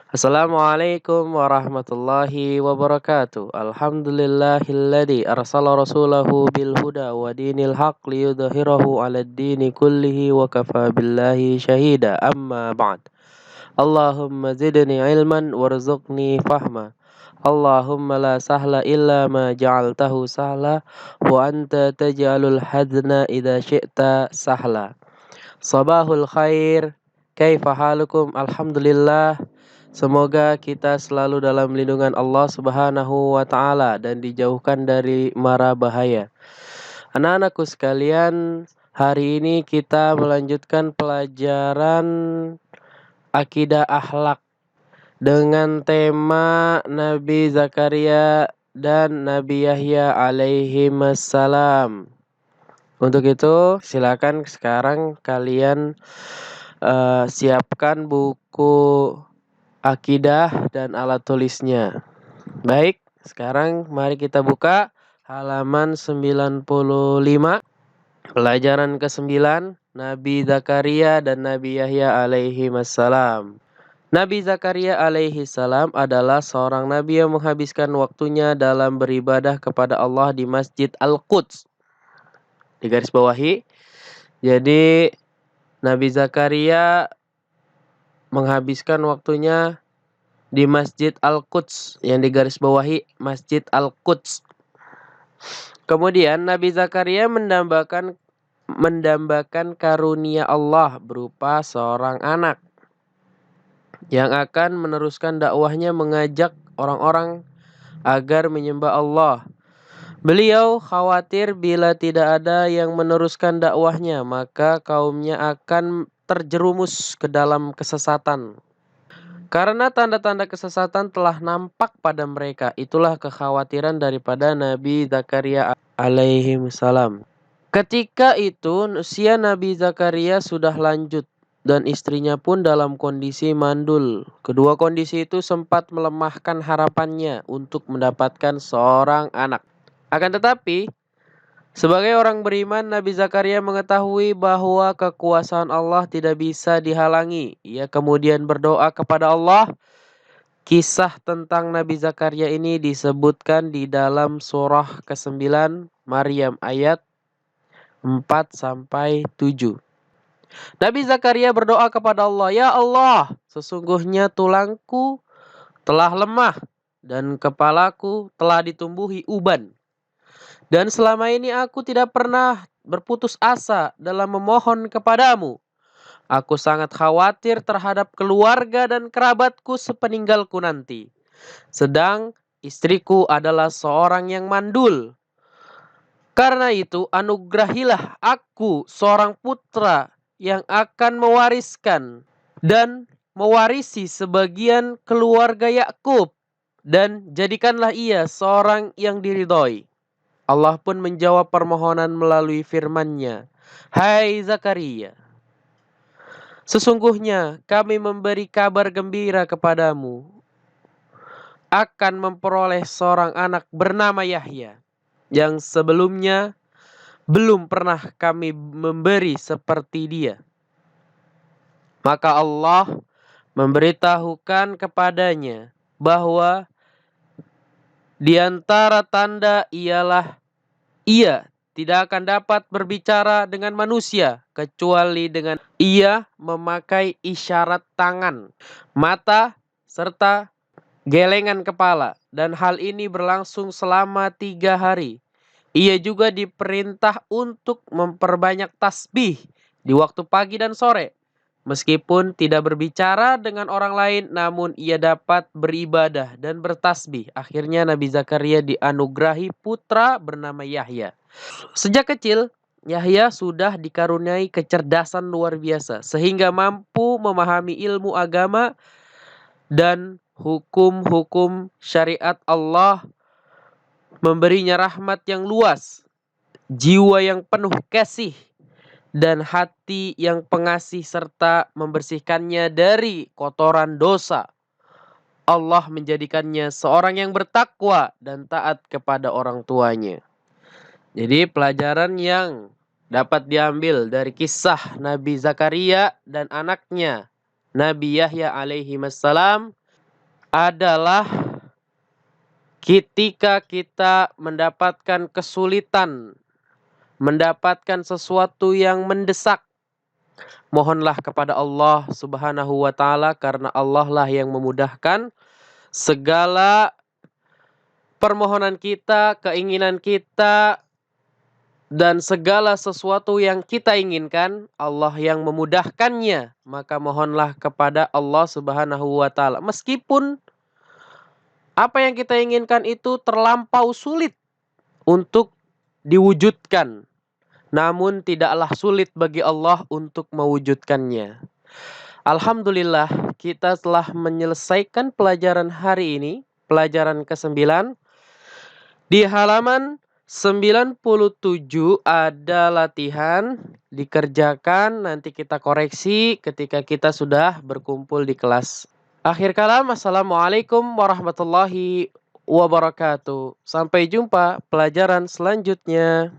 Assalamualaikum warahmatullahi wabarakatuh. Alhamdulillahilladzi arsala rasulahu bil huda wa dinil haq liyudhhirahu 'alad dini kullihi wa kafa billahi syahida. Amma ba'd. Allahumma zidni ilman warzuqni fahma. Allahumma la sahla illa ma ja'altahu sahla wa anta taj'alul hazna idza syi'ta sahla. Sabahul khair. Kaifa halukum? Alhamdulillah. Semoga kita selalu dalam lindungan Allah Subhanahu wa taala dan dijauhkan dari mara bahaya. Anak-anakku sekalian, hari ini kita melanjutkan pelajaran akidah akhlak dengan tema Nabi Zakaria dan Nabi Yahya alaihimassalam. Untuk itu, silakan sekarang kalian siapkan buku akidah dan alat tulisnya. Baik, sekarang mari kita buka halaman 95. Pelajaran ke-9, Nabi Zakaria dan Nabi Yahya alaihi wassalam. Nabi Zakaria alaihi salam adalah seorang nabi yang menghabiskan waktunya dalam beribadah kepada Allah di Masjid Al-Quds. Di garis bawahi. Jadi Nabi Zakaria menghabiskan waktunya di Masjid Al-Quds yang digarisbawahi Masjid Al-Quds. Kemudian Nabi Zakaria mendambakan karunia Allah berupa seorang anak yang akan meneruskan dakwahnya mengajak orang-orang agar menyembah Allah. Beliau khawatir bila tidak ada yang meneruskan dakwahnya, maka kaumnya akan terjerumus ke dalam kesesatan. Karena tanda-tanda kesesatan telah nampak pada mereka, itulah kekhawatiran daripada Nabi Zakaria alaihi salam. Ketika itu usia Nabi Zakaria sudah lanjut dan istrinya pun dalam kondisi mandul. Kedua kondisi itu sempat melemahkan harapannya untuk mendapatkan seorang anak. Akan tetapi, sebagai orang beriman, Nabi Zakaria mengetahui bahwa kekuasaan Allah tidak bisa dihalangi. Ia kemudian berdoa kepada Allah. Kisah tentang Nabi Zakaria ini disebutkan di dalam surah ke-9 Maryam ayat 4-7. Nabi Zakaria berdoa kepada Allah, "Ya Allah, sesungguhnya tulangku telah lemah dan kepalaku telah ditumbuhi uban. Dan selama ini aku tidak pernah berputus asa dalam memohon kepadamu. Aku sangat khawatir terhadap keluarga dan kerabatku sepeninggalku nanti. Sedang istriku adalah seorang yang mandul. Karena itu anugerahilah aku seorang putra yang akan mewariskan dan mewarisi sebagian keluarga Yakub. Dan jadikanlah ia seorang yang diridhoi." Allah pun menjawab permohonan melalui firman-Nya, "Hai Zakaria, sesungguhnya kami memberi kabar gembira kepadamu akan memperoleh seorang anak bernama Yahya, yang sebelumnya belum pernah kami memberi seperti dia." Maka Allah memberitahukan kepadanya bahwa di antara tanda ialah ia tidak akan dapat berbicara dengan manusia kecuali dengan ia memakai isyarat tangan, mata, serta gelengan kepala. Dan hal ini berlangsung selama 3 hari. Ia juga diperintah untuk memperbanyak tasbih di waktu pagi dan sore. Meskipun tidak berbicara dengan orang lain, namun ia dapat beribadah dan bertasbih. Akhirnya Nabi Zakaria dianugerahi putra bernama Yahya. Sejak kecil, Yahya sudah dikaruniai kecerdasan luar biasa, sehingga mampu memahami ilmu agama dan hukum-hukum syariat Allah, memberinya rahmat yang luas, jiwa yang penuh kasih, dan hati yang pengasih serta membersihkannya dari kotoran dosa. Allah menjadikannya seorang yang bertakwa dan taat kepada orang tuanya. Jadi pelajaran yang dapat diambil dari kisah Nabi Zakaria dan anaknya Nabi Yahya alaihi wassalam, adalah ketika kita mendapatkan kesulitan, mendapatkan sesuatu yang mendesak, mohonlah kepada Allah Subhanahu wa taala, karena Allah lah yang memudahkan segala permohonan kita, keinginan kita, dan segala sesuatu yang kita inginkan, Allah yang memudahkannya. Maka mohonlah kepada Allah Subhanahu wa taala. Meskipun apa yang kita inginkan itu terlampau sulit untuk diwujudkan, namun tidaklah sulit bagi Allah untuk mewujudkannya. Alhamdulillah, kita telah menyelesaikan pelajaran hari ini, pelajaran ke-9. Di halaman 97 ada latihan dikerjakan, nanti kita koreksi ketika kita sudah berkumpul di kelas. Akhir kalam, assalamualaikum warahmatullahi wabarakatuh. Sampai jumpa pelajaran selanjutnya.